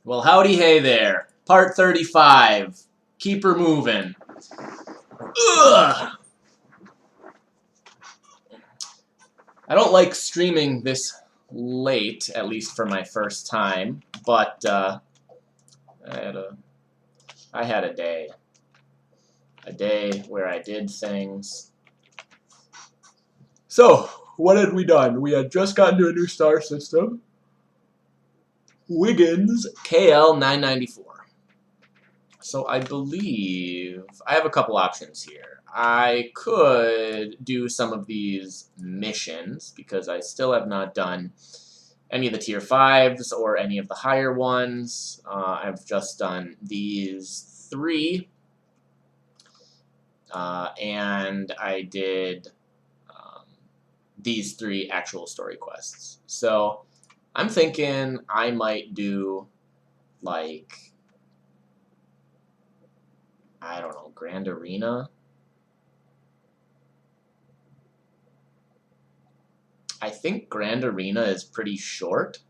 Well, howdy hey there. Part 35. Keep her moving. Ugh! I don't like streaming this late, at least for my first time, but I had a day. A day where I did things. So, what had we done? We had just gotten to a new star system. Wiggins KL994. So I believe I have a couple options here. I could do some of these missions because I still have not done any of the tier 5s or any of the higher ones. I've just done these 3. And I did these 3 actual story quests. So I'm thinking I might do, like, I don't know, Grand Arena? I think Grand Arena is pretty short.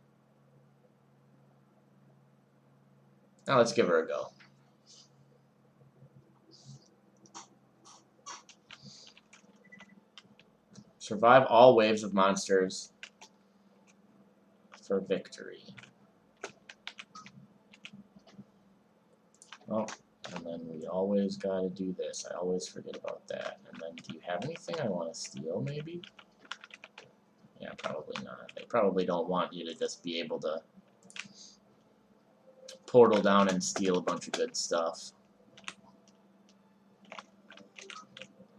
Now let's give her a go. Survive all waves of monsters for victory. Oh, and then we always gotta do this. I always forget about that. And then, do you have anything I want to steal, maybe? Yeah, probably not. They probably don't want you to just be able to portal down and steal a bunch of good stuff.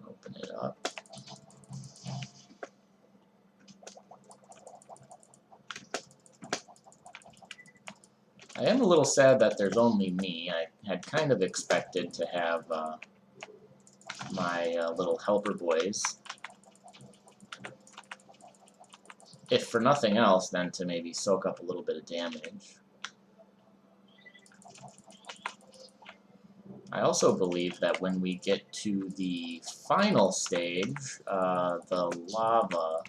Open it up. I am a little sad that there's only me. I had kind of expected to have my little helper boys. If for nothing else, then to maybe soak up a little bit of damage. I also believe that when we get to the final stage, the lava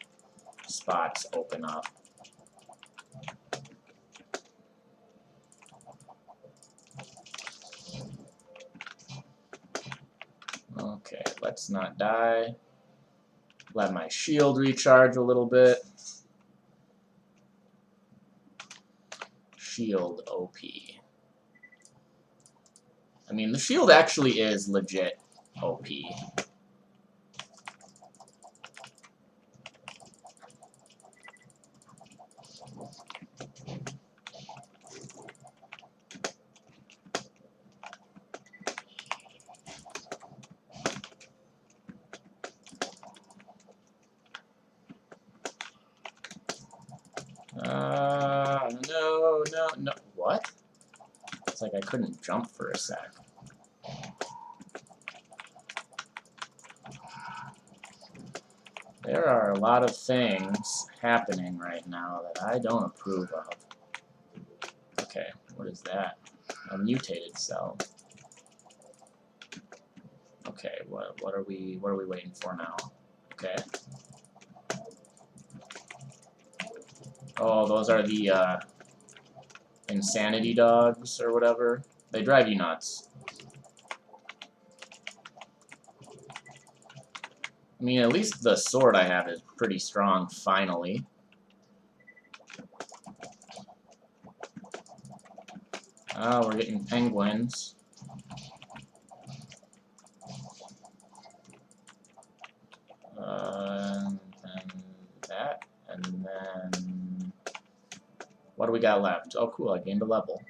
spots open up. Okay, let's not die. Let my shield recharge a little bit. Shield OP. I mean, the shield actually is legit OP. No. What? It's like I couldn't jump for a sec. There are a lot of things happening right now that I don't approve of. Okay, what is that? A mutated cell. Okay, what are we waiting for now? Okay. Oh, those are the insanity dogs or whatever. They drive you nuts. I mean, at least the sword I have is pretty strong, finally. Oh, we're getting penguins. And then that, and then... What do we got left? Oh, cool, I gained a level.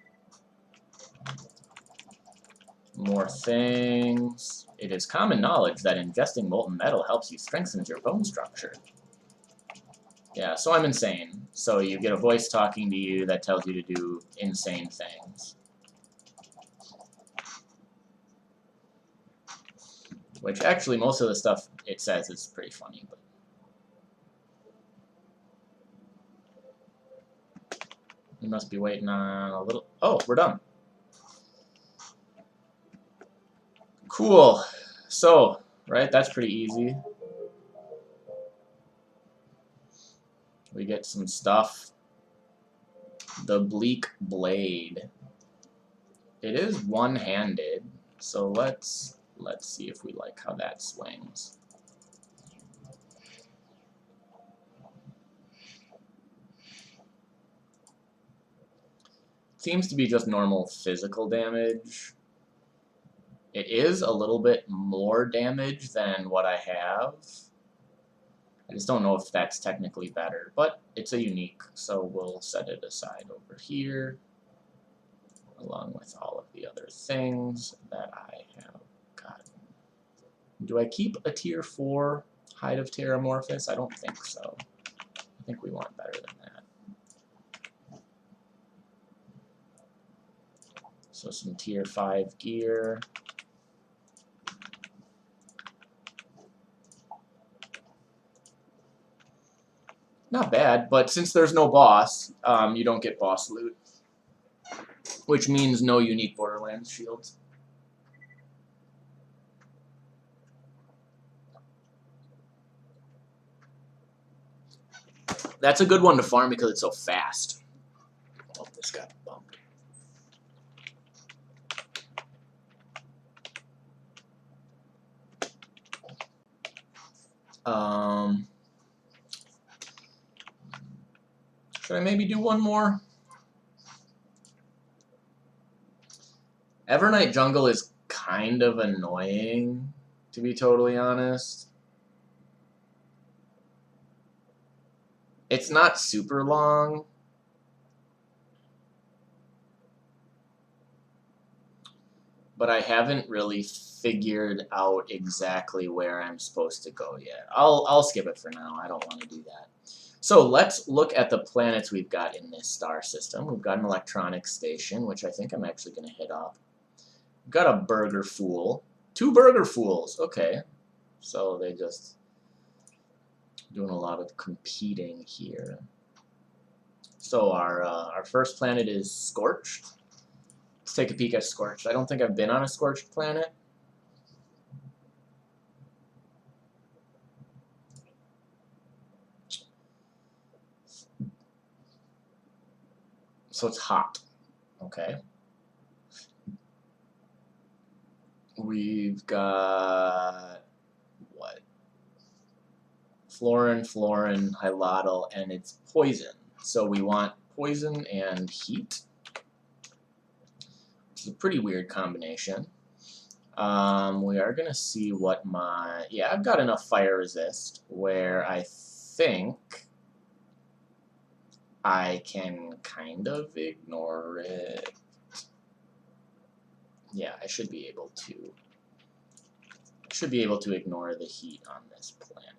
More things. It is common knowledge that ingesting molten metal helps you strengthen your bone structure. Yeah, so I'm insane. So you get a voice talking to you that tells you to do insane things. Which, actually, most of the stuff it says is pretty funny, but... We must be waiting on a little... Oh, we're done. Cool. So, right, that's pretty easy. We get some stuff. The Bleak Blade. It is one-handed, so let's see if we like how that swings. Seems to be just normal physical damage. It is a little bit more damage than what I have. I just don't know if that's technically better, but it's a unique, so we'll set it aside over here, along with all of the other things that I have gotten. Do I keep a tier 4 Hide of Terramorphous? I don't think so. I think we want better than that. So some tier 5 gear. Not bad, but since there's no boss, you don't get boss loot. Which means no unique Borderlands shields. That's a good one to farm because it's so fast. Oh, this got bumped. Should I maybe do one more? Evernight Jungle is kind of annoying, to be totally honest. It's not super long. But I haven't really figured out exactly where I'm supposed to go yet. I'll skip it for now. I don't want to do that. So let's look at the planets we've got in this star system. We've got an electronics station, which I think I'm actually going to hit up. We've got a burger fool. 2 burger fools. Okay. So they just doing a lot of competing here. So our first planet is Scorched. Let's take a peek at Scorched. I don't think I've been on a Scorched planet. So it's hot. Okay. We've got what? Florin, Hylatl, and it's poison. So we want poison and heat, which is a pretty weird combination. We are going to see what my... Yeah, I've got enough fire resist where I think I can kind of ignore it. Yeah, I should be able to. I should be able to ignore the heat on this planet.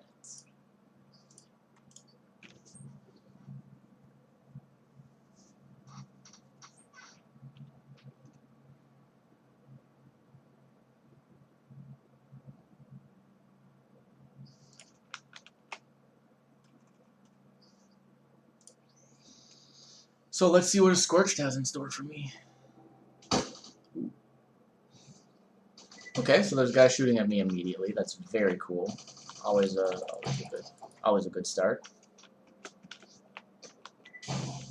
So let's see what a Scorched has in store for me. Okay, so there's a guy shooting at me immediately. That's very cool. Always a good start.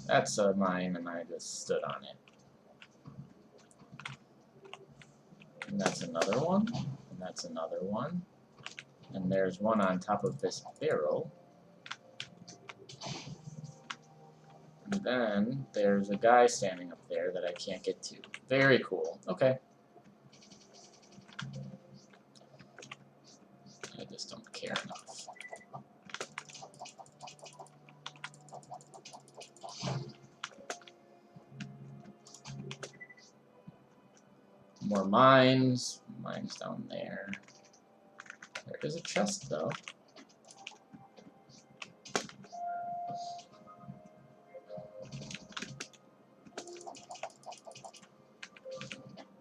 That's mine, and I just stood on it. And that's another one, and that's another one. And there's one on top of this barrel. And then there's a guy standing up there that I can't get to. Very cool. Okay. I just don't care enough. More mines. Mines down there. There is a chest, though.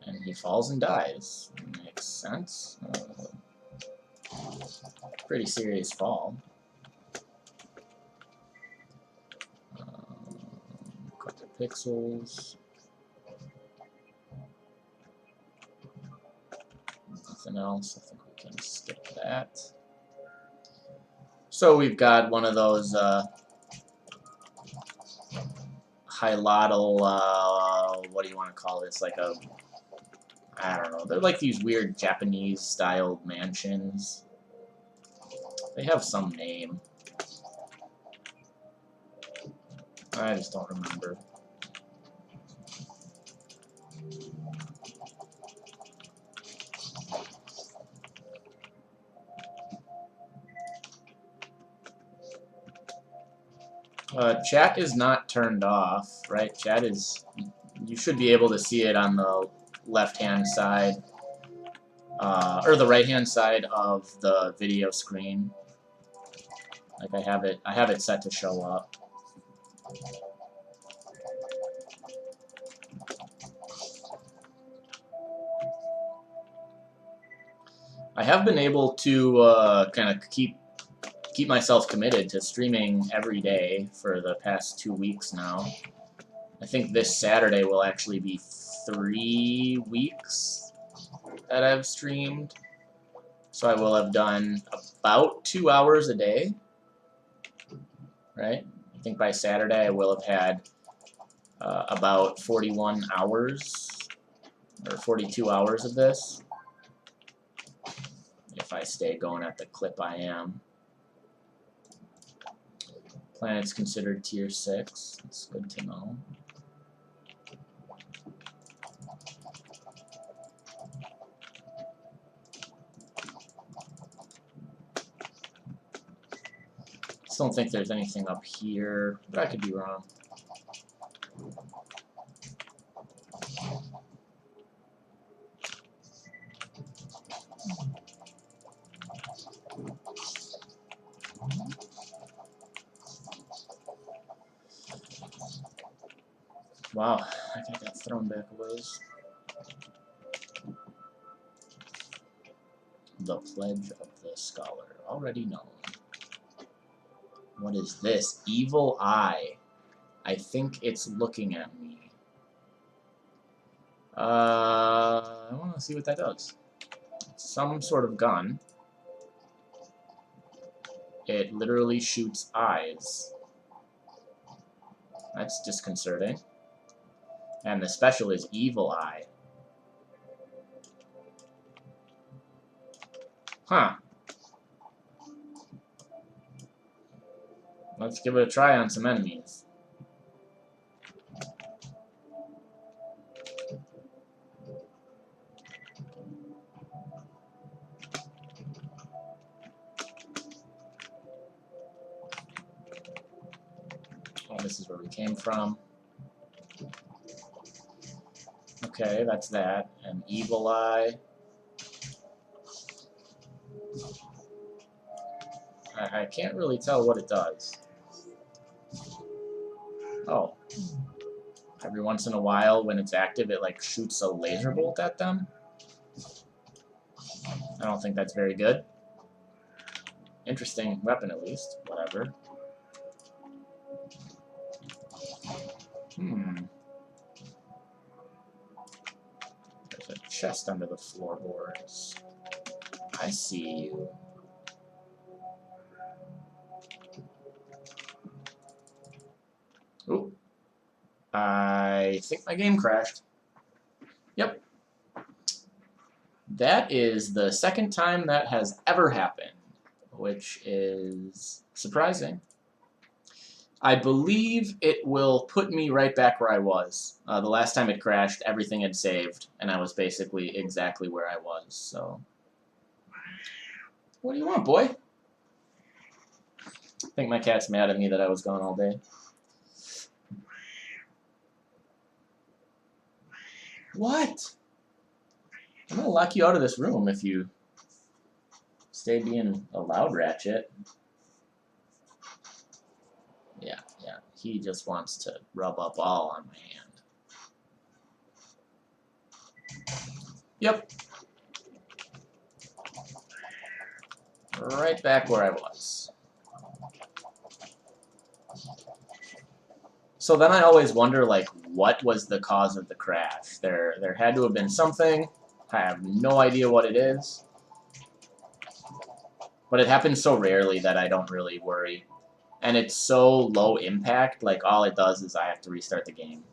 And he falls and dies. Makes sense. Pretty serious fall. Couple pixels. Nothing else. I think we can skip that. So we've got one of those Hylatl, what do you want to call this, like a, I don't know, they're like these weird Japanese-styled mansions. They have some name. I just don't remember. Chat is not turned off, right? Chat is, you should be able to see it on the left-hand side, or the right-hand side of the video screen. Like I have it set to show up. I have been able to kind of keep myself committed to streaming every day for the past 2 weeks now. I think this Saturday will actually be 3 weeks that I've streamed. So I will have done about 2 hours a day, right? I think by Saturday I will have had about 41 hours or 42 hours of this, if I stay going at the clip I am. Planet's considered tier 6. That's good to know. Just don't think there's anything up here, but I could be wrong. Wow, I think I got thrown back a ways. The Pledge of the Scholar, already known. What is this? Evil Eye. I think it's looking at me. I want to see what that does. Some sort of gun. It literally shoots eyes. That's disconcerting. And the special is Evil Eye. Huh. Let's give it a try on some enemies. Oh, this is where we came from. Okay, that's that. And Evil Eye. I can't really tell what it does. Oh. Every once in a while, when it's active, it like shoots a laser bolt at them. I don't think that's very good. Interesting weapon, at least. Whatever. There's a chest under the floorboards. I see you. Ooh. I think my game crashed. Yep. That is the second time that has ever happened, which is surprising. I believe it will put me right back where I was. The last time it crashed, everything had saved, and I was basically exactly where I was, so... What do you want, boy? I think my cat's mad at me that I was gone all day. What? I'm gonna lock you out of this room if you stay being a loud ratchet. Yeah. He just wants to rub up all on my hand. Yep. Right back where I was. So then I always wonder, like, what was the cause of the crash? There had to have been something. I have no idea what it is. But it happens so rarely that I don't really worry. And it's so low impact, like, all it does is I have to restart the game.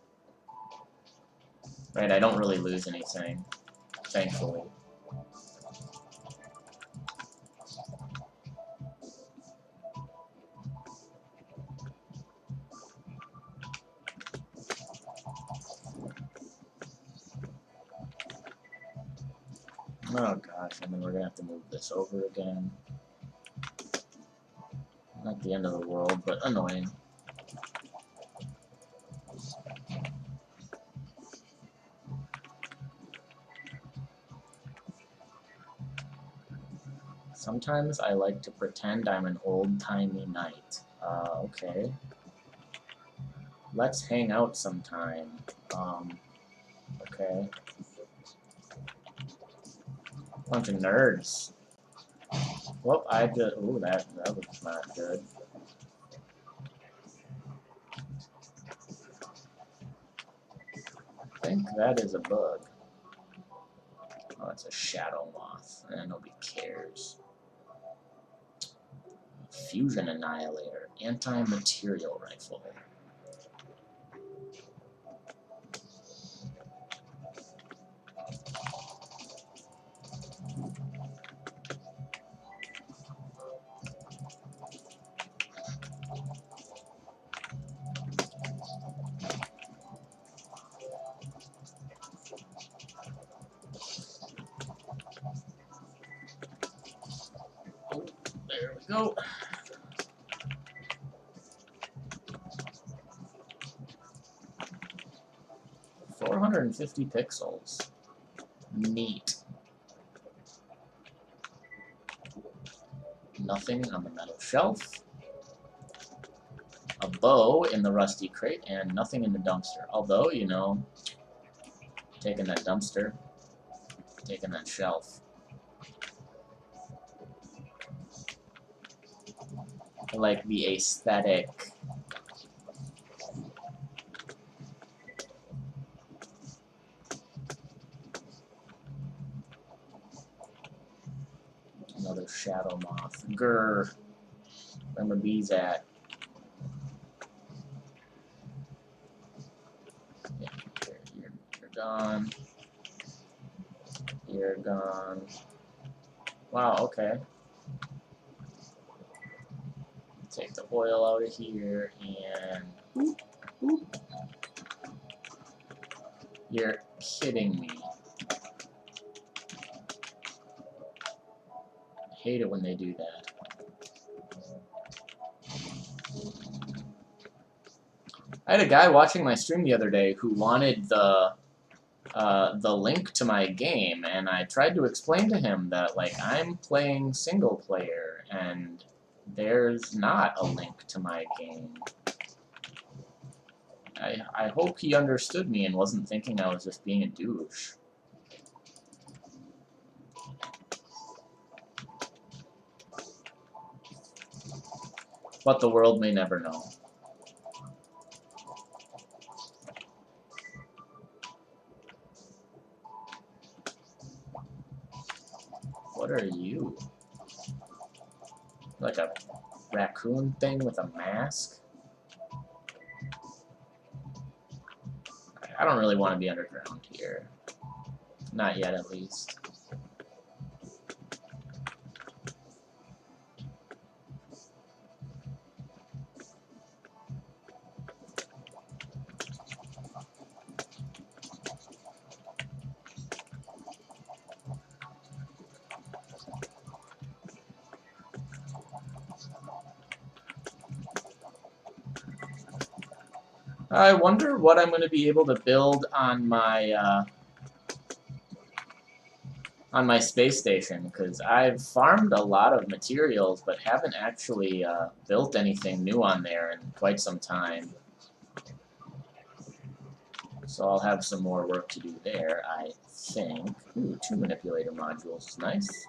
Right, I don't really lose anything, thankfully. Oh gosh, and then we're gonna have to move this over again. Not the end of the world, but annoying. Sometimes I like to pretend I'm an old-timey knight. Okay. Let's hang out sometime. Okay. Bunch of nerds. Whoop, I just... Ooh, that was not good. I think that is a bug. Oh, it's a shadow moth. Nobody cares. Fusion Annihilator. Anti-material rifle. There we go. $450 pixels. Neat. Nothing on the metal shelf. A bow in the rusty crate, and nothing in the dumpster. Although, you know, taking that dumpster, taking that shelf. I like the aesthetic. Another shadow moth. Grr. Where my bees at? Yeah, you're gone. You're gone. Wow, okay. Take the oil out of here and... Boop, boop. You're kidding me. I hate it when they do that. I had a guy watching my stream the other day who wanted the link to my game, and I tried to explain to him that, like, I'm playing single player, and there's not a link to my game. I hope he understood me and wasn't thinking I was just being a douche. But the world may never know. What are you? Like a raccoon thing with a mask? I don't really want to be underground here. Not yet, at least. I wonder what I'm going to be able to build on my space station, because I've farmed a lot of materials, but haven't actually built anything new on there in quite some time. So I'll have some more work to do there, I think. Ooh, 2 manipulator modules is nice.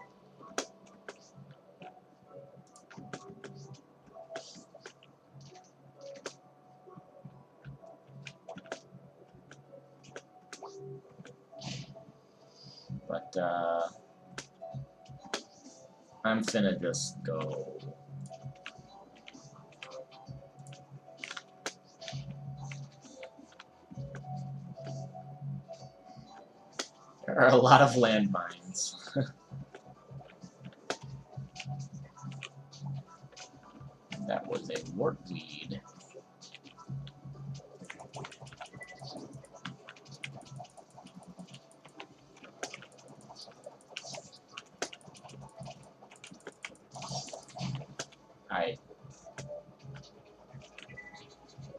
But, I'm finna just go... There are a lot of landmines. That was a wartweed.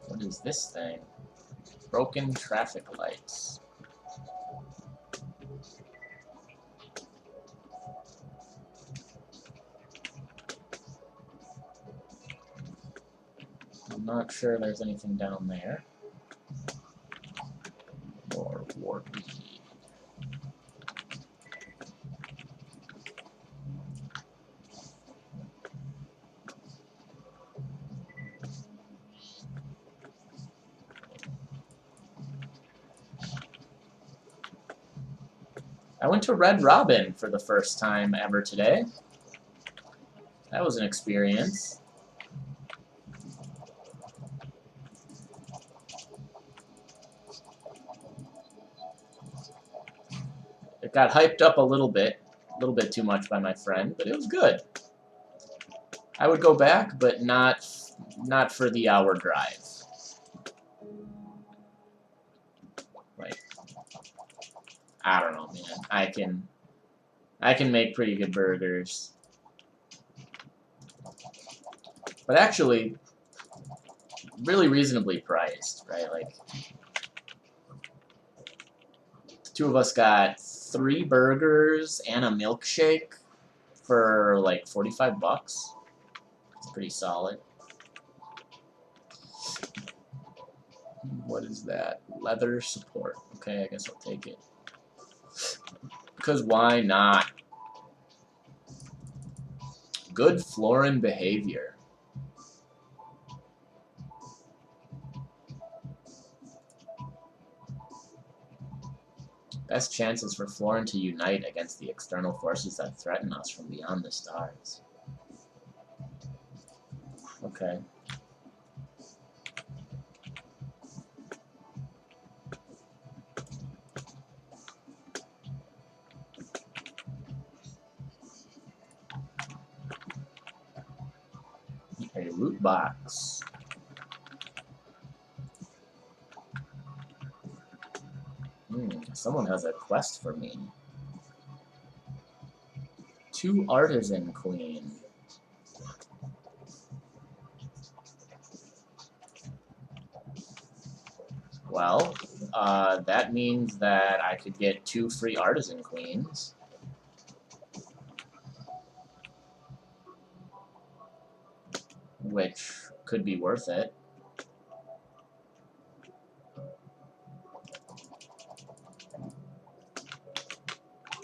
What is this thing? Broken traffic lights. I'm not sure there's anything down there. More wartweed. I went to Red Robin for the first time ever today. That was an experience. It got hyped up a little bit too much by my friend, but it was good. I would go back, but not for the hour drive. Like, I don't know, man. I can make pretty good burgers. But actually, really reasonably priced, right? Like, the two of us got 3 burgers and a milkshake for like 45 bucks. It's pretty solid. What is that? Leather support. Okay, I guess I'll take it. Because why not? Good Florin behavior. Best chances for Florin to unite against the external forces that threaten us from beyond the stars. Okay. A loot box. Someone has a quest for me. 2 Artisan Queen. Well, that means that I could get 2 free Artisan Queens. Which could be worth it.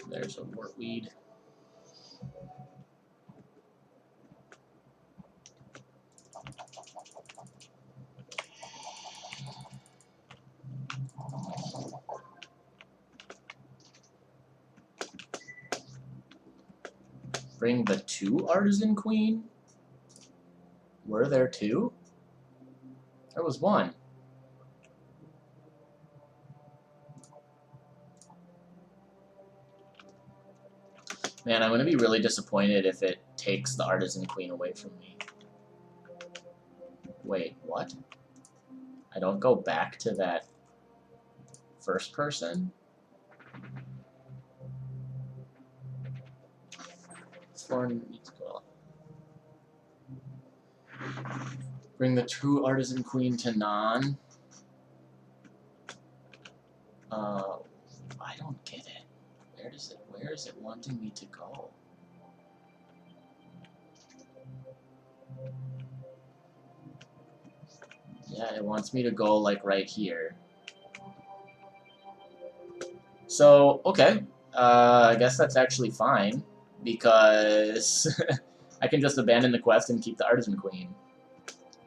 There's a wartweed. Bring the 2 Artisan Queen? Were there 2? There was 1. Man, I'm going to be really disappointed if it takes the Artisan Queen away from me. Wait, what? I don't go back to that first person? Florin needs to go. Bring the 2 Artisan Queen to non. I don't get it. Where is it wanting me to go? Yeah, it wants me to go like right here. So, okay. I guess that's actually fine because I can just abandon the quest and keep the Artisan Queen.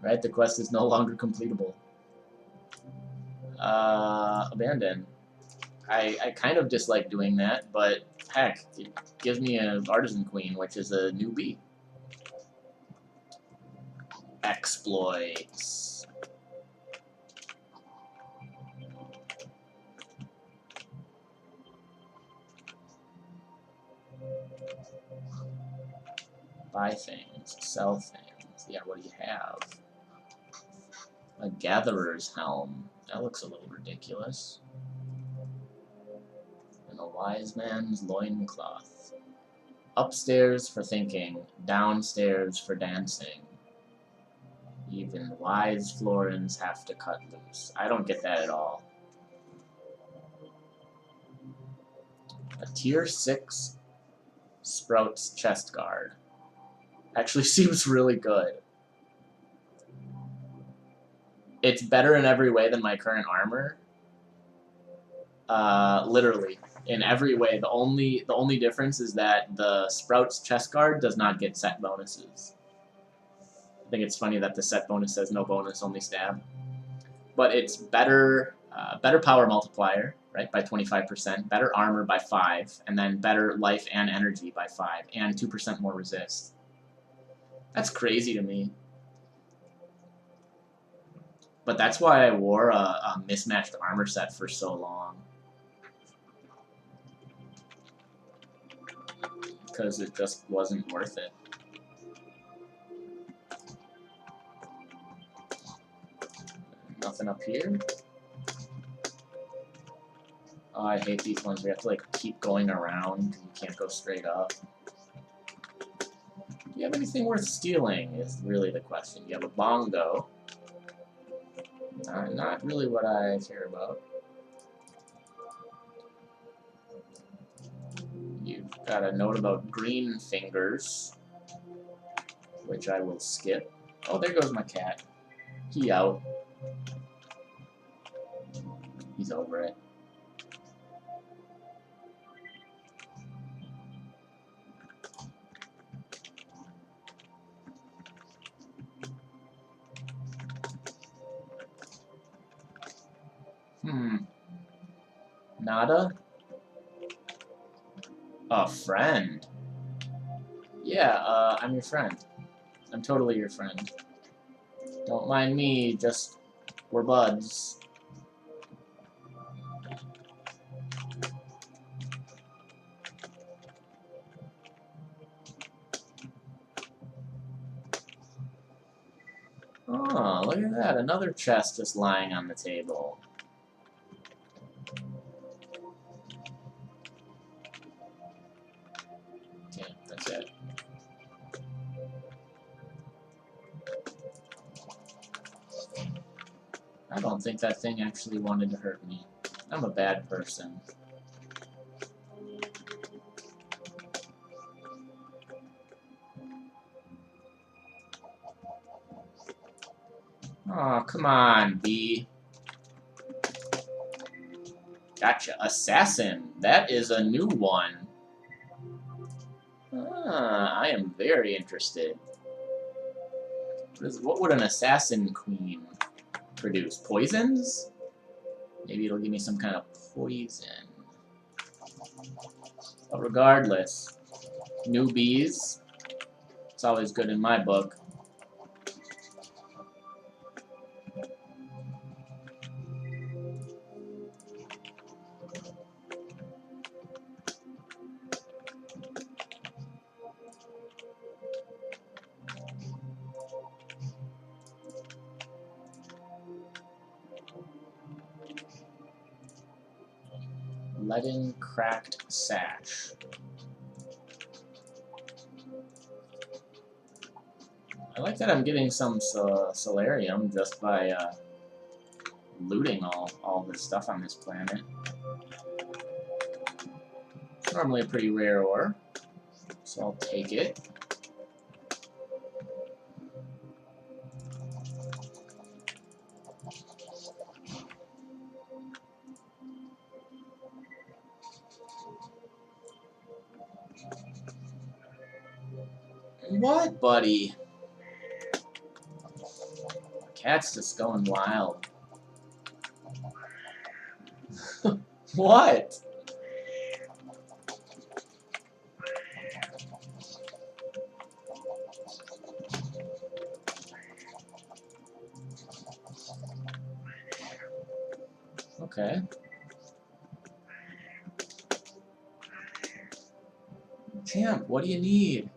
Right? The quest is no longer completable. Abandon. I kind of dislike doing that, but heck, it gives me an Artisan Queen, which is a newbie. Exploits. Buy things, sell things. Yeah, what do you have? A gatherer's helm. That looks a little ridiculous. And a wise man's loincloth. Upstairs for thinking, downstairs for dancing. Even wise Florins have to cut loose. I don't get that at all. A tier 6 Sprouts chest guard. Actually seems really good. It's better in every way than my current armor. Literally. In every way. The only difference is that the Sprouts chest guard does not get set bonuses. I think it's funny that the set bonus says no bonus, only stab. But it's better power multiplier, right, by 25%, better armor by 5, and then better life and energy by 5, and 2% more resist. That's crazy to me. But that's why I wore a mismatched armor set for so long. Because it just wasn't worth it. Nothing up here. Oh, I hate these ones. We have to like keep going around. You can't go straight up. Do you have anything worth stealing is really the question. You have a bongo. Not really what I care about. You've got a note about green fingers, which I will skip. Oh, there goes my cat. He out. He's over it. Nada? A friend? Yeah, I'm your friend. I'm totally your friend. Don't mind me, just we're buds. Oh, look at that. Another chest just lying on the table. Okay, that's it. I don't think that thing actually wanted to hurt me. I'm a bad person. Aw, oh, come on, B. Gotcha. Assassin. That is a new one. Ah, I am very interested. What would an assassin queen produce? Poisons? Maybe it'll give me some kind of poison. But regardless, newbies. It's always good in my book. Leaden cracked sash. I like that I'm getting some solarium just by looting all this stuff on this planet. It's normally a pretty rare ore, so I'll take it. What, buddy? Cat's just going wild. What? Okay. Champ, what do you need?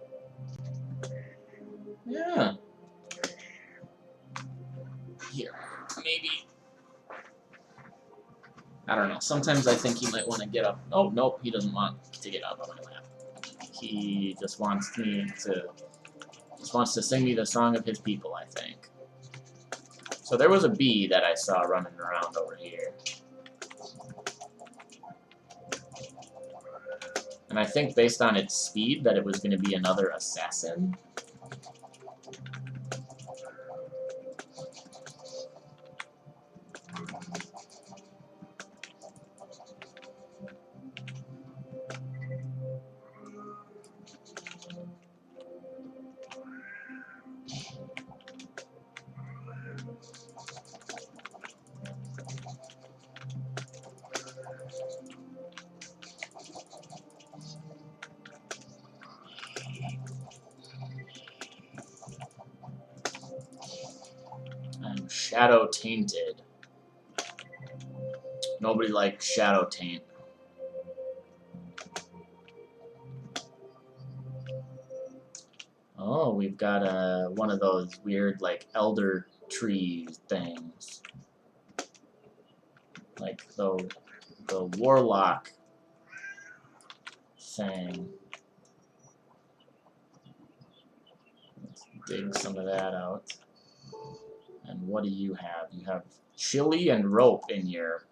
Yeah. Here, maybe. I don't know. Sometimes I think he might want to get up. Oh, nope, he doesn't want to get up on my lap. He just wants me to... Just wants to sing me the song of his people, I think. So there was a bee that I saw running around over here. And I think based on its speed that it was going to be another assassin. I'm shadow tainted. Nobody likes shadow taint. Oh, we've got one of those weird, like, elder tree things. Like the warlock thing. Let's dig some of that out. And what do you have? You have chili and rope in your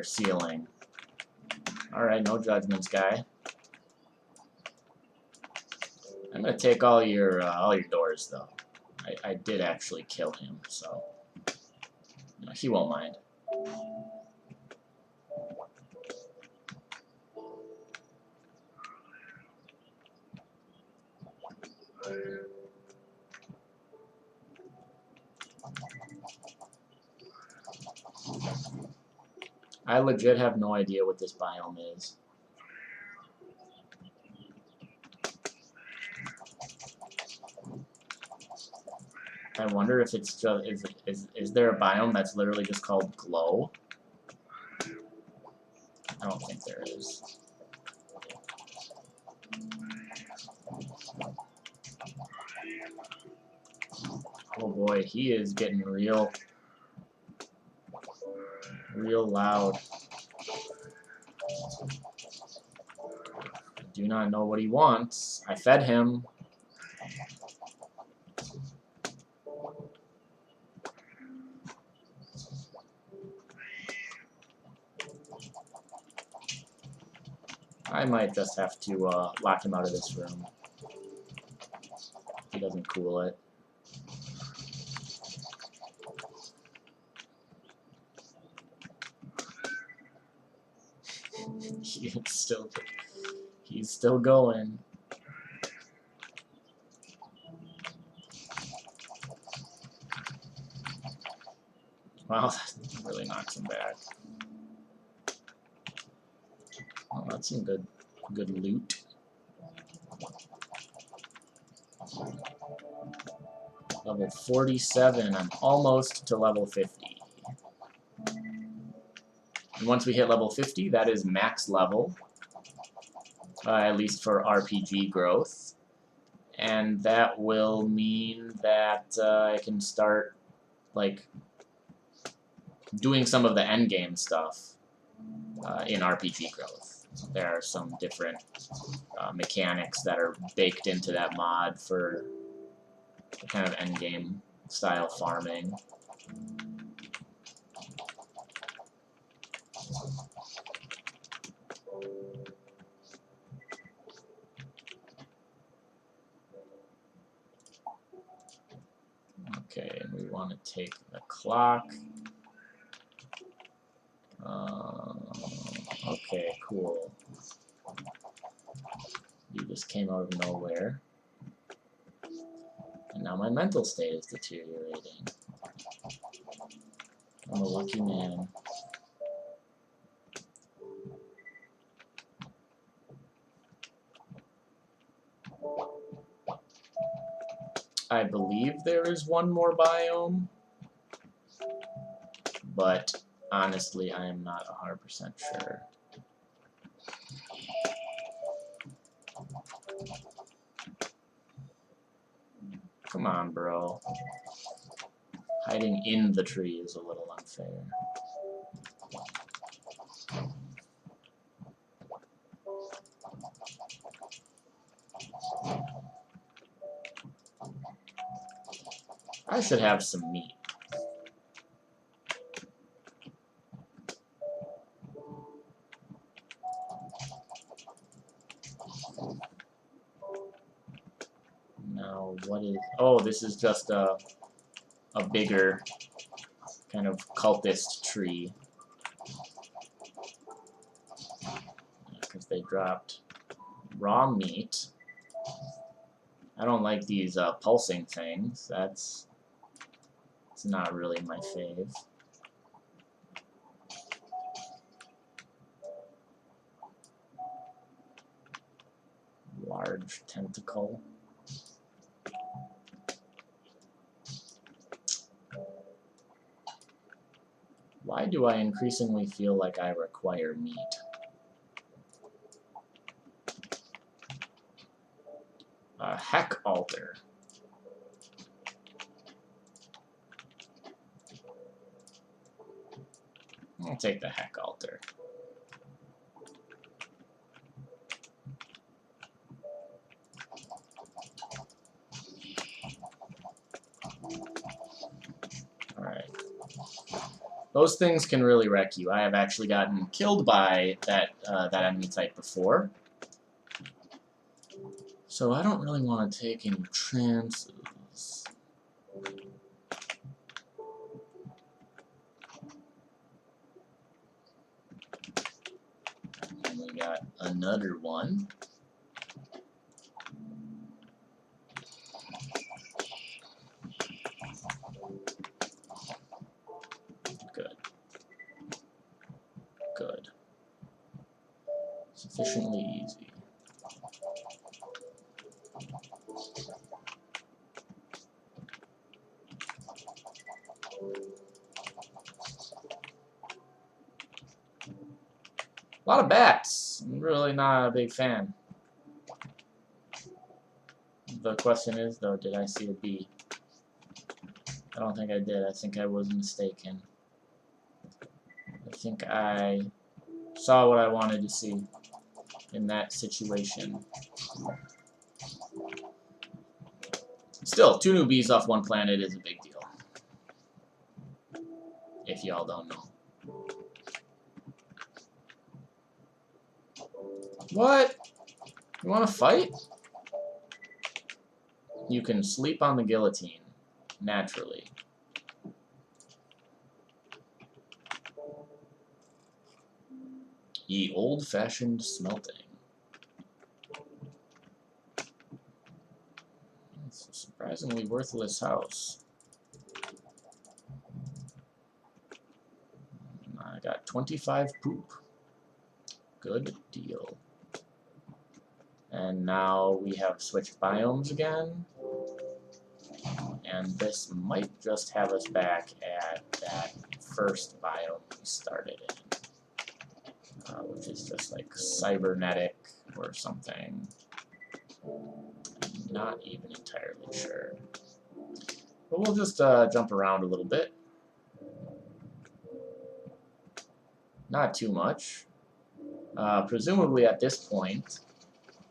ceiling. Alright, no judgments, guy. I'm gonna take all your doors, though. I did actually kill him, so you know, he won't mind. I legit have no idea what this biome is. I wonder if it's just is there a biome that's literally just called glow? I don't think there is. Oh boy, he is getting real loud. I do not know what he wants. I fed him. I might just have to lock him out of this room. He doesn't cool it. He's still going. Wow, that really knocks him back. Oh, that's some good loot. Level 47, I'm almost to level 50. And once we hit level 50, that is max level, at least for RPG growth. And that will mean that I can start, like, doing some of the endgame stuff in RPG growth. There are some different mechanics that are baked into that mod for the kind of endgame style farming. Okay, and we want to take the clock. Okay, cool. You just came out of nowhere. And now my mental state is deteriorating. I'm a lucky man. I believe there is one more biome, but honestly, I am not 100% sure. Come on, bro. Hiding in the tree is a little unfair. I should have some meat. Now, what is... Oh, this is just a bigger kind of cultist tree. Because they dropped raw meat. I don't like these pulsing things. It's not really my fave. Large tentacle. Why do I increasingly feel like I require meat? A heck altar. I'll take the heck altar. Alright. Those things can really wreck you. I have actually gotten killed by that enemy type before. So I don't really want to take any chances. And we got another one. Good. Good. Sufficiently easy. A lot of bats. I'm really not a big fan. The question is, though, did I see a bee? I don't think I did. I think I was mistaken. I think I saw what I wanted to see in that situation. Still, 2 new bees off 1 planet is a big deal. If y'all don't know. What? You want to fight? You can sleep on the guillotine, naturally. Ye old-fashioned smelting. It's a surprisingly worthless house. I got 25 poop. Good deal. And now we have switched biomes again. And this might just have us back at that first biome we started in. Which is just like cybernetic or something. I'm not even entirely sure. But we'll just jump around a little bit. Not too much. Presumably at this point,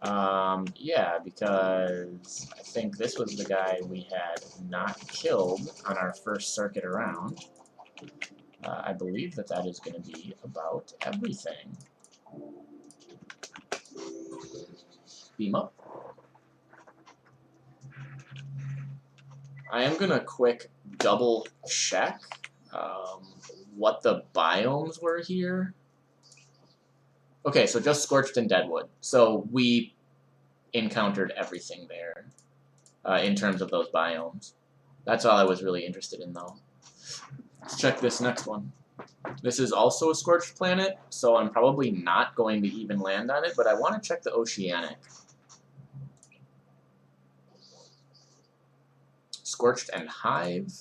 yeah, because I think this was the guy we had not killed on our first circuit around. I believe that that is going to be about everything. Beam up. I am going to quick double check what the biomes were here. Okay, so just Scorched and Deadwood. So we encountered everything there in terms of those biomes. That's all I was really interested in, though. Let's check this next one. This is also a Scorched planet, so I'm probably not going to even land on it, but I want to check the Oceanic. Scorched and Hive.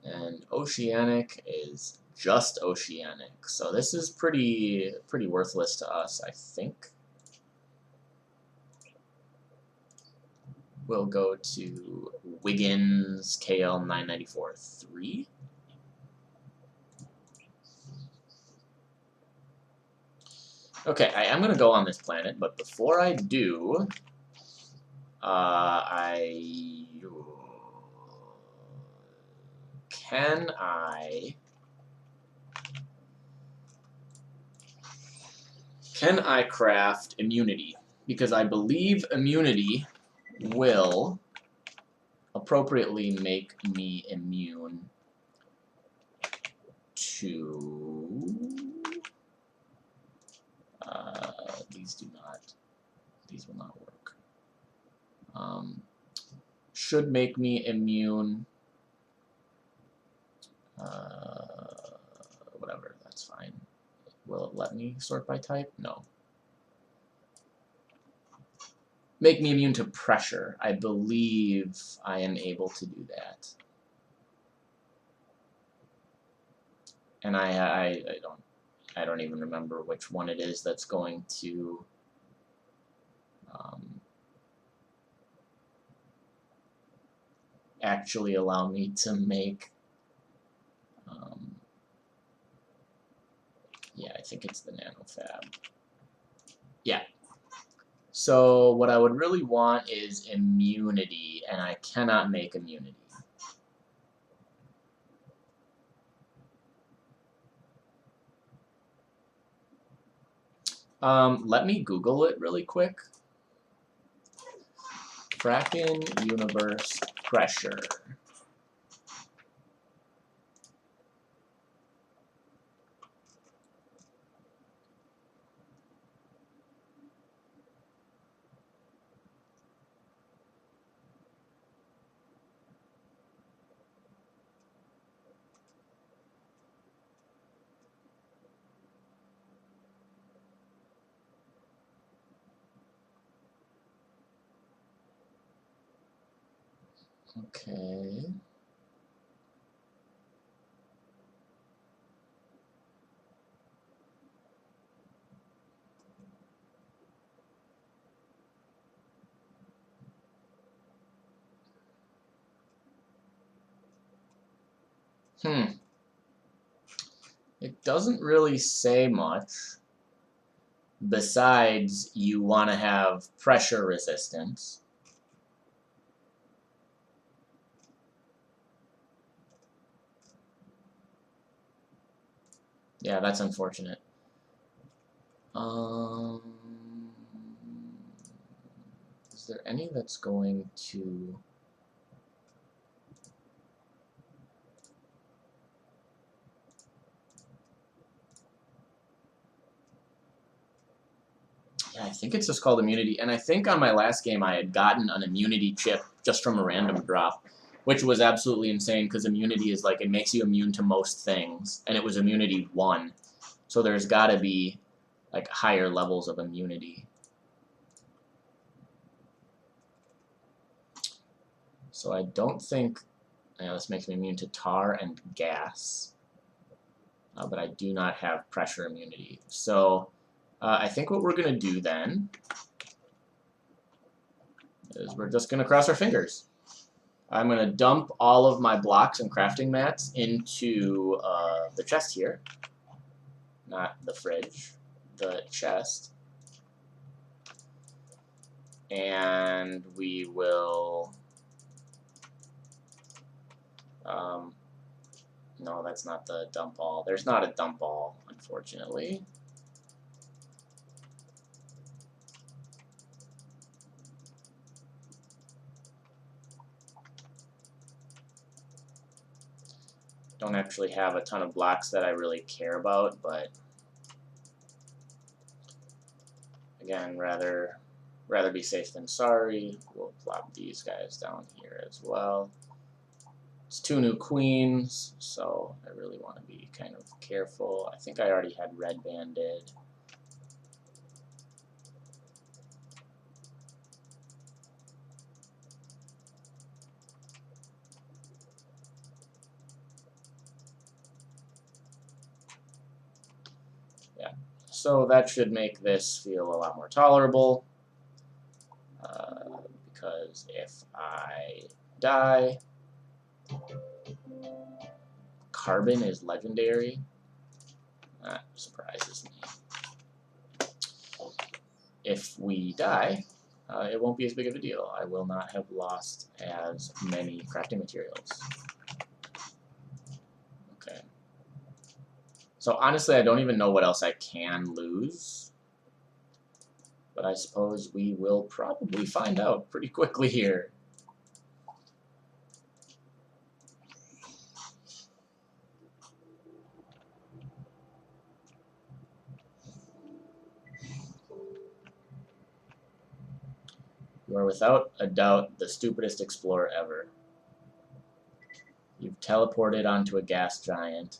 And Oceanic is just oceanic. So this is pretty worthless to us, I think. We'll go to Wiggins KL 994-3. Okay, I am going to go on this planet, but before I do, can I craft immunity? Because I believe immunity will appropriately make me immune to these will not work. Should make me immune, whatever, that's fine. Will it let me sort by type? No. Make me immune to pressure. I believe I am able to do that. And I don't even remember which one it is that's going to actually allow me to make yeah, I think it's the nanofab. Yeah. So what I would really want is immunity, and I cannot make immunity. Let me Google it really quick. Frackin Universe pressure. Okay. It doesn't really say much besides you want to have pressure resistance. Yeah, that's unfortunate. Is there any that's going to... Yeah, I think it's just called immunity. And I think on my last game I had gotten an immunity chip just from a random drop, which was absolutely insane because immunity is like, it makes you immune to most things. And it was immunity 1. So there's got to be like higher levels of immunity. So I don't think... Yeah, this makes me immune to tar and gas. But I do not have pressure immunity. So I think what we're going to do then is we're just going to cross our fingers. I'm going to dump all of my blocks and crafting mats into the chest here. Not the fridge, the chest. And we will... no, that's not the dump all. There's not a dump all, unfortunately. Don't actually have a ton of blocks that I really care about, but again, rather be safe than sorry. We'll plop these guys down here as well. It's 2 new queens, so I really want to be kind of careful. I think I already had red banded. Yeah. So that should make this feel a lot more tolerable. Because if I die, carbon is legendary. That surprises me. If we die, it won't be as big of a deal. I will not have lost as many crafting materials. Okay. So honestly, I don't even know what else I can lose. But I suppose we will probably find out pretty quickly here. You are without a doubt the stupidest explorer ever. You've teleported onto a gas giant.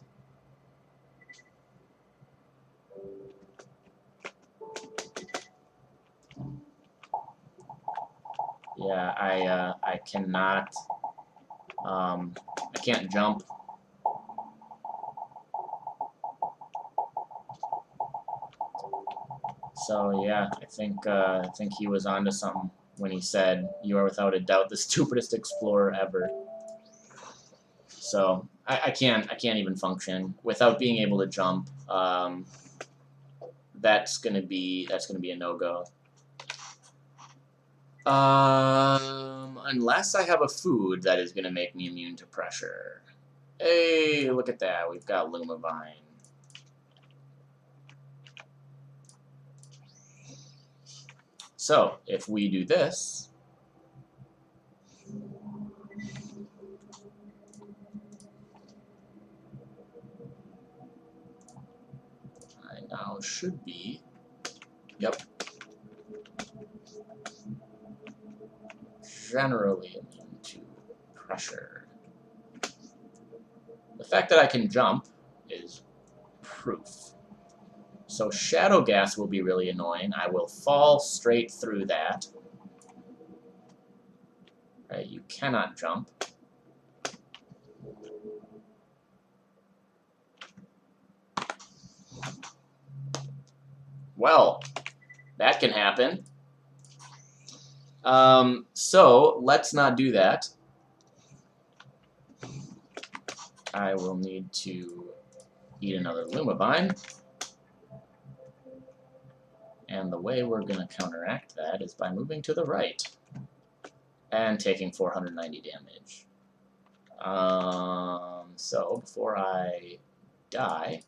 Yeah, I cannot, I can't jump. So yeah, I think he was onto something when he said you are without a doubt the stupidest explorer ever. So I can't even function without being able to jump. That's gonna be a no-go. Unless I have a food that is gonna make me immune to pressure. Hey, look at that. We've got Lumavine. So if we do this, I now should be, yep, generally immune to pressure. The fact that I can jump is proof. So shadow gas will be really annoying. I will fall straight through that. Right, you cannot jump. Well, that can happen. So let's not do that. I will need to eat another Lumavine. And the way we're going to counteract that is by moving to the right and taking 490 damage. So before I die,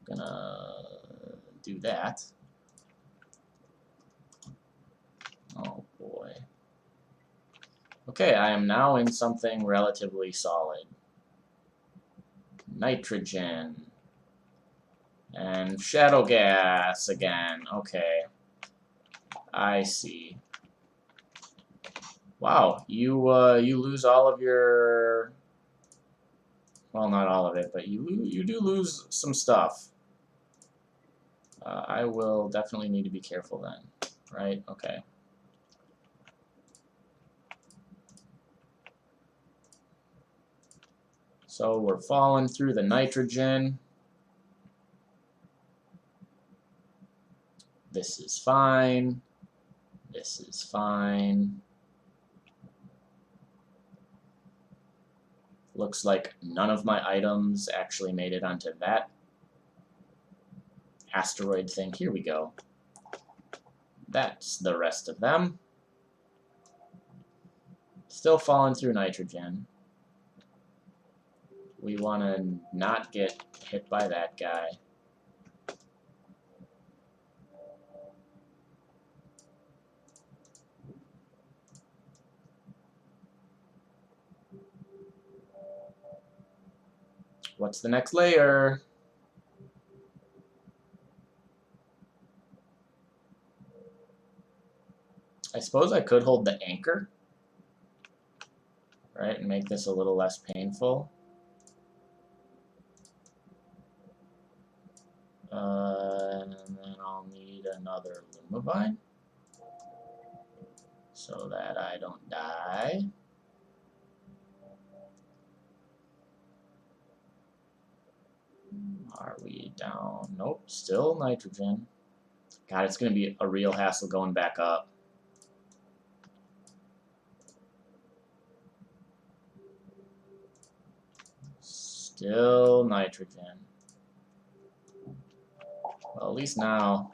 I'm gonna do that. Oh boy. Okay, I am now in something relatively solid. Nitrogen. And shadow gas again. Okay. I see. Wow, you lose all of your, well, not all of it, but you do lose some stuff. I will definitely need to be careful then, right? Okay. So we're falling through the nitrogen. This is fine. This is fine. Looks like none of my items actually made it onto that asteroid thing. Here we go. That's the rest of them. Still falling through nitrogen. We want to not get hit by that guy. What's the next layer? I suppose I could hold the anchor, right, and make this a little less painful. And then I'll need another Lumavine so that I don't die. Are we down? Nope, still nitrogen. God, it's going to be a real hassle going back up. Still nitrogen. Well, at least now,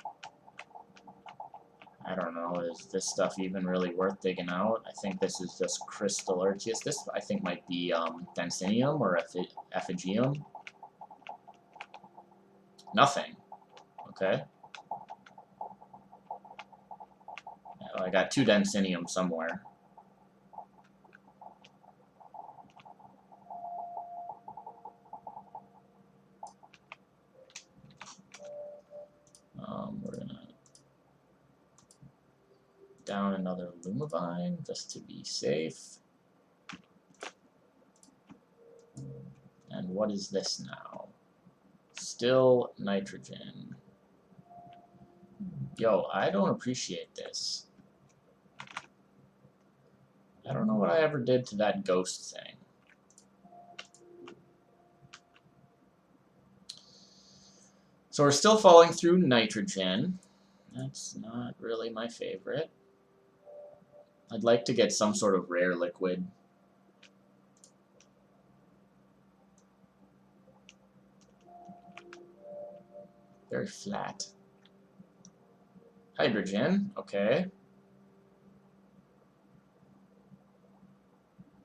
I don't know, is this stuff even really worth digging out? I think this is just crystal Urchius. This, I think, might be Densinium or Effigium. Nothing. Okay. Well, I got 2 Densinium somewhere. We're gonna down another Lumavine just to be safe. And what is this now? Still nitrogen. Yo, I don't appreciate this. I don't know what I ever did to that ghost thing. So we're still falling through nitrogen. That's not really my favorite. I'd like to get some sort of rare liquid. Very flat. Hydrogen, okay.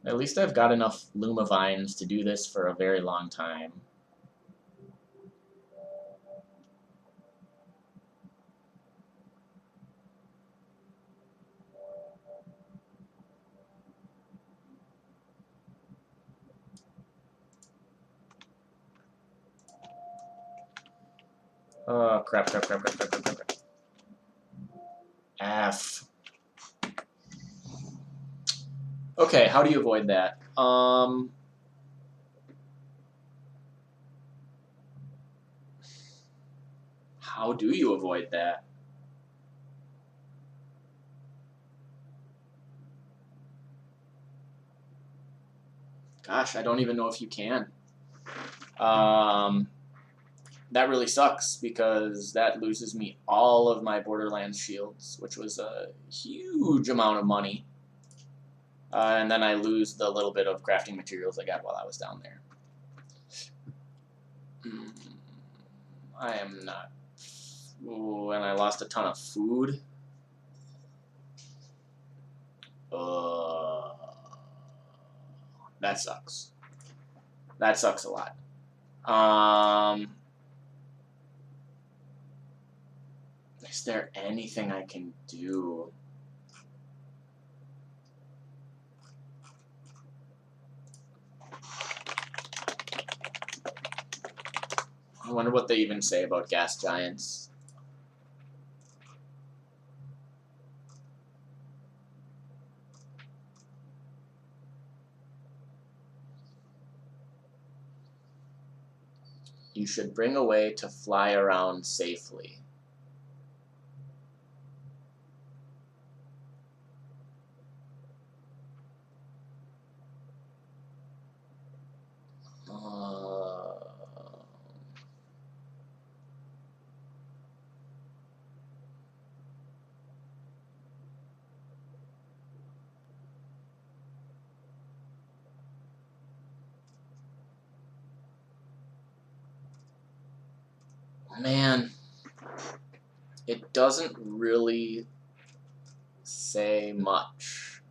At least I've got enough Lumavines to do this for a very long time. Oh, crap. F. Okay, how do you avoid that? How do you avoid that? Gosh, I don't even know if you can. That really sucks because that loses me all of my Borderlands shields, which was a huge amount of money. And then I lose the little bit of crafting materials I got while I was down there. I am not. Ooh, and I lost a ton of food. That sucks. That sucks a lot. Is there anything I can do? I wonder what they even say about gas giants. You should bring a way to fly around safely. Man, it doesn't really say much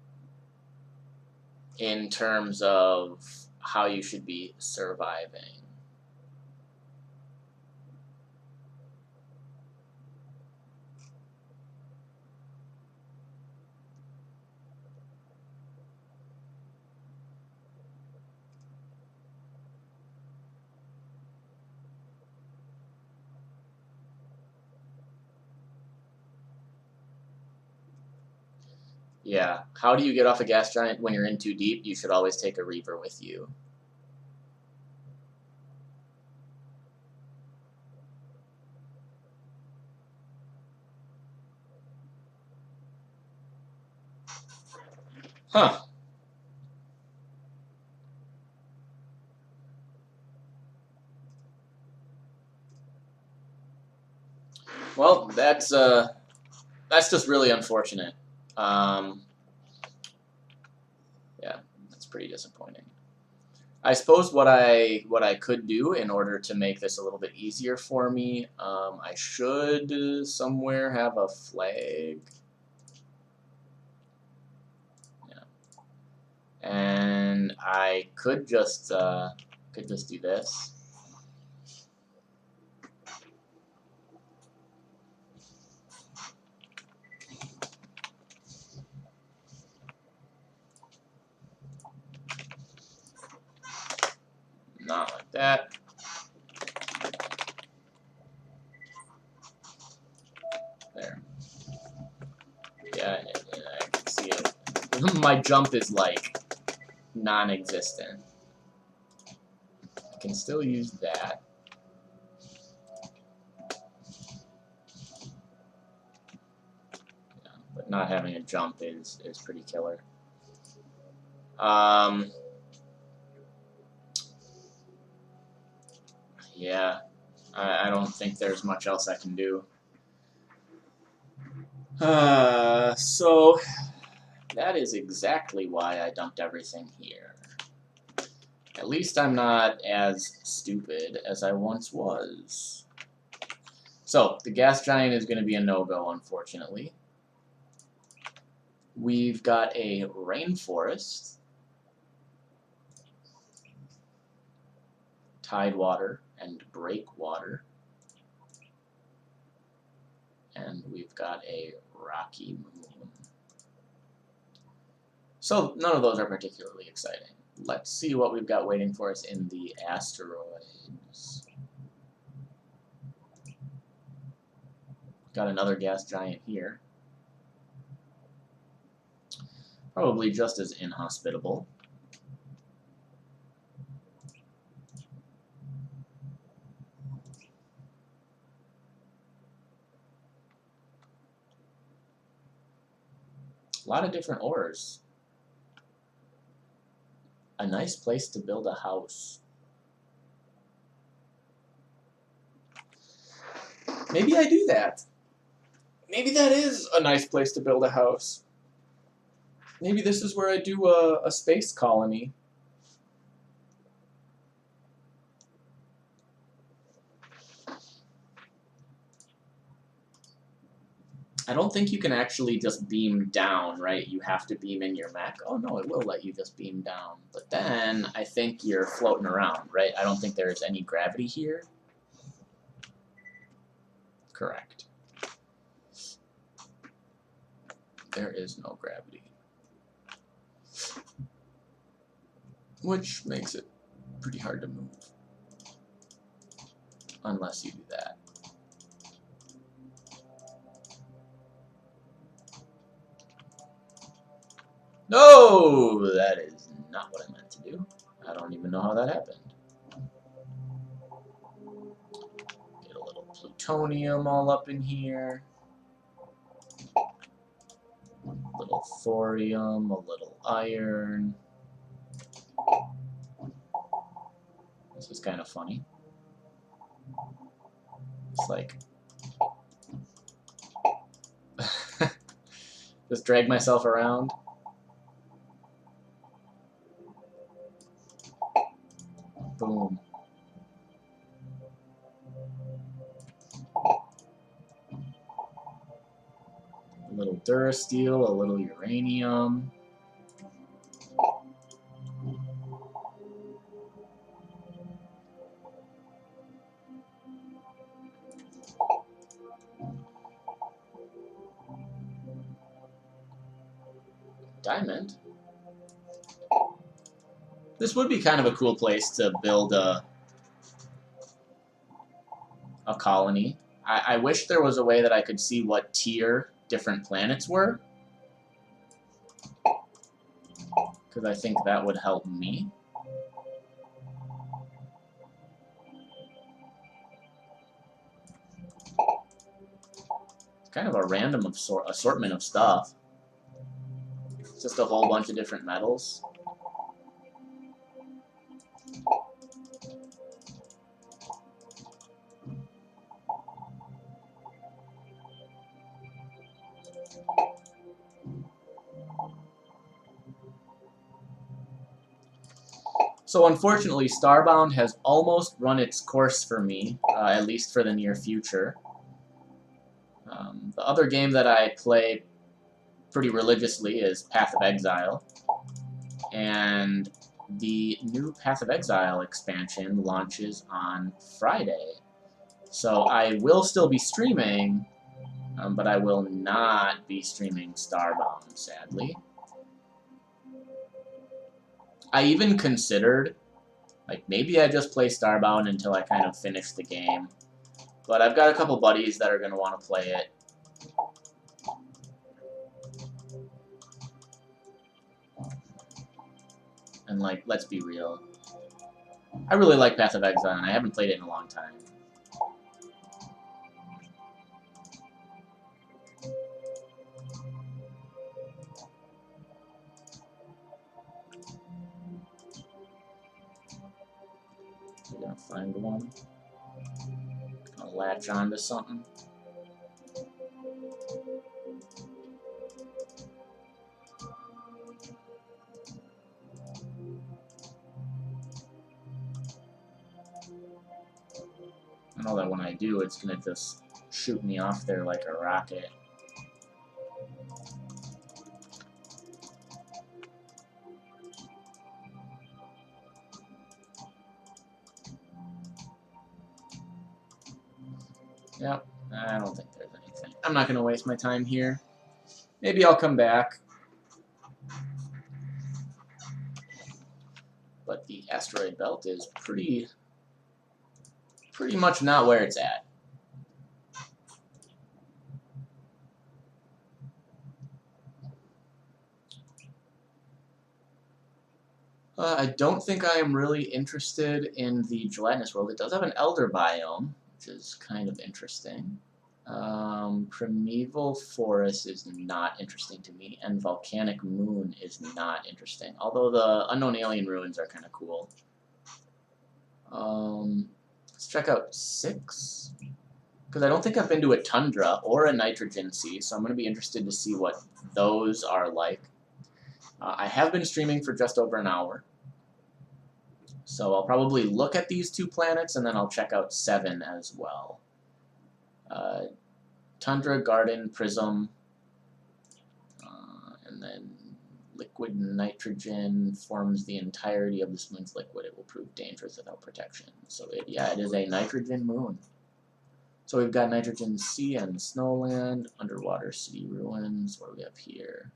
in terms of how you should be surviving. Yeah, how do you get off a gas giant when you're in too deep? You should always take a Reaver with you. Huh. Well, that's just really unfortunate. Yeah, that's pretty disappointing. I suppose what I could do in order to make this a little bit easier for me, I should somewhere have a flag. Yeah, and I could just do this. Not like that. There. Yeah, and I can see it. My jump is like non-existent. I can still use that. Yeah, but not having a jump is pretty killer. Yeah, I don't think there's much else I can do. So that is exactly why I dumped everything here. At least I'm not as stupid as I once was. So, the gas giant is going to be a no-go, unfortunately. We've got a rainforest, tidewater, and breakwater. And we've got a rocky moon. So, none of those are particularly exciting. Let's see what we've got waiting for us in the asteroids. Got another gas giant here. Probably just as inhospitable. A lot of different ores. A nice place to build a house. Maybe I do that. Maybe that is a nice place to build a house. Maybe this is where I do a space colony. I don't think you can actually just beam down, right? You have to beam in your mech. Oh no, it will let you just beam down. But then I think you're floating around, right? I don't think there is any gravity here. Correct. There is no gravity. Which makes it pretty hard to move. Unless you do that. No! That is not what I meant to do. I don't even know how that happened. Get a little plutonium all up in here. A little thorium, a little iron. This is kind of funny. It's like... just drag myself around. Boom. A little durasteel, a little uranium. Diamond. This would be kind of a cool place to build a colony. I wish there was a way that I could see what tier different planets were, because I think that would help me. It's kind of a random assortment of stuff. It's just a whole bunch of different metals. So unfortunately, Starbound has almost run its course for me, at least for the near future. The other game that I play pretty religiously is Path of Exile. And the new Path of Exile expansion launches on Friday. So I will still be streaming, but I will not be streaming Starbound, sadly. I even considered, like, maybe I just play Starbound until I kind of finish the game. But I've got a couple buddies that are going to want to play it. And, like, let's be real. I really like Path of Exile, and I haven't played it in a long time. We're gonna find one. Gonna latch onto something. I know that when I do, it's gonna just shoot me off there like a rocket. Yep, I don't think there's anything. I'm not gonna waste my time here. Maybe I'll come back. But the asteroid belt is pretty much not where it's at. I don't think I am really interested in the gelatinous world. It does have an elder biome, which is kind of interesting. Primeval Forest is not interesting to me, and Volcanic Moon is not interesting. Although the Unknown Alien Ruins are kind of cool. Let's check out 6. Because I don't think I've been to a Tundra or a Nitrogen Sea, so I'm going to be interested to see what those are like. I have been streaming for just over an hour. So I'll probably look at these 2 planets, and then I'll check out 7 as well. Tundra, Garden, Prism, and then liquid nitrogen forms the entirety of this moon's liquid. It will prove dangerous without protection. So yeah, it is a nitrogen moon. So we've got Nitrogen Sea and Snowland, Underwater City Ruins. What do we have here?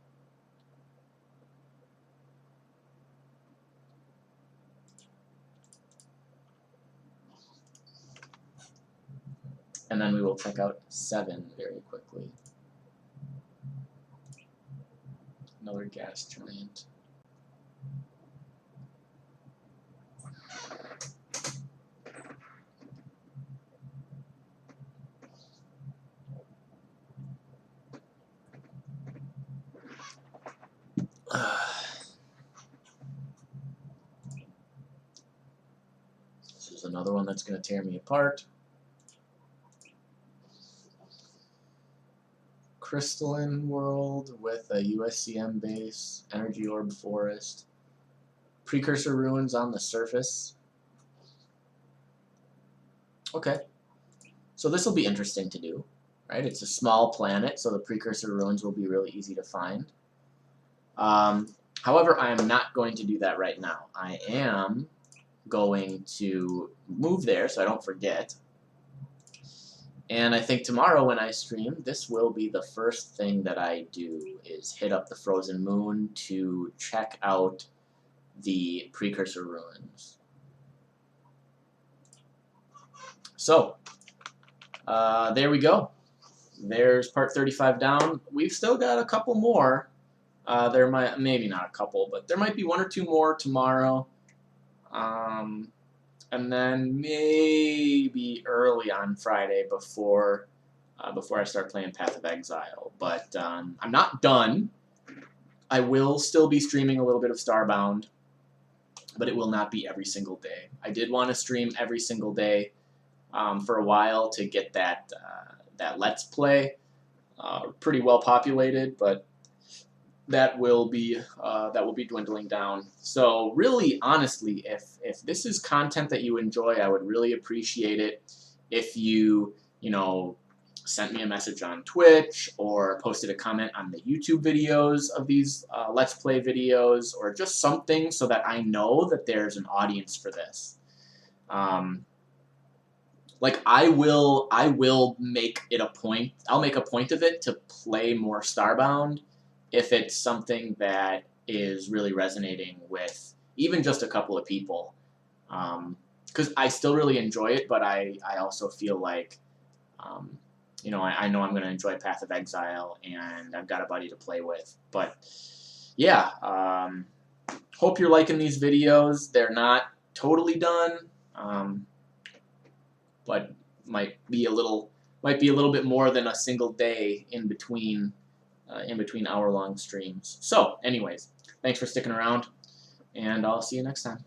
And then we will check out 7 very quickly. Another gas giant. This is another one that's going to tear me apart. Crystalline world with a USCM base, energy orb forest, precursor ruins on the surface. Okay, so this will be interesting to do, right? It's a small planet, so the precursor ruins will be really easy to find. However, I am not going to do that right now. I am going to move there so I don't forget. And I think tomorrow when I stream, this will be the first thing that I do, is hit up the Frozen Moon to check out the precursor ruins. So, there we go. There's part 35 down. We've still got a couple more. There might, maybe not a couple, but there might be 1 or 2 more tomorrow. And then maybe early on Friday before I start playing Path of Exile. But I'm not done. I will still be streaming a little bit of Starbound, but it will not be every single day. I did want to stream every single day for a while to get that Let's Play pretty well populated, but that will be dwindling down. So really, honestly, if this is content that you enjoy, I would really appreciate it if you know, sent me a message on Twitch or posted a comment on the YouTube videos of these Let's Play videos, or just something so that I know that there's an audience for this. Like I will make it a point. I'll make a point of it to play more Starbound if it's something that is really resonating with even just a couple of people. Because I still really enjoy it, but I also feel like, you know, I know I'm going to enjoy Path of Exile, and I've got a buddy to play with. But yeah, hope you're liking these videos. They're not totally done. But might be a little bit more than a single day in between hour-long streams. So, anyways, thanks for sticking around, and I'll see you next time.